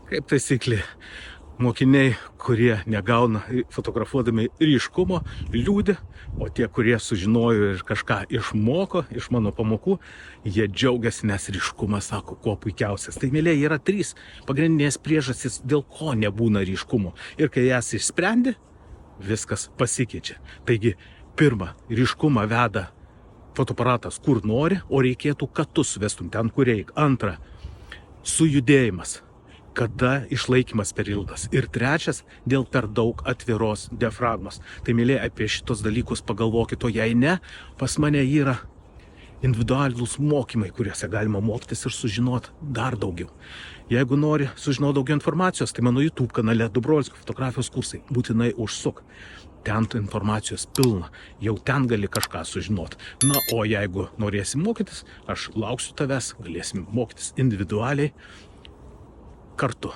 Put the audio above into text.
Kaip taisyklė, mokiniai, kurie negauna fotografuodami ryškumo, liūdi, o tie, kurie sužinojo ir kažką išmoko iš mano pamokų, jie džiaugiasi, nes ryškumas, sako, kuo puikiausias. Tai, mėlyje, yra 3 pagrindinės priežastys, dėl ko nebūna ryškumo. Ir kai jas išsprendi, viskas pasikeičia. Taigi, pirma, ryškumą veda fotoaparatas kur nori, o reikėtų, kad tu suvestum ten, kur reik. Antra, sujudėjimas, kada išlaikymas per ilgas. Ir trečias, dėl per daug atviros diafragmos. Tai, mėlyje, apie šitos dalykus pagalvokit, o jei ne, pas mane yra individualūs mokymai, kuriuose galima mokytis ir sužinoti dar daugiau. Jeigu nori sužinoti daugiau informacijos, tai mano YouTube kanale Dubrovskio fotografijos kursai, būtinai užsuk. Ten informacijos pilna, jau ten gali kažką sužinoti. Na, o jeigu norėsi mokytis, aš lauksiu tavęs, galėsim mokytis individualiai kartu.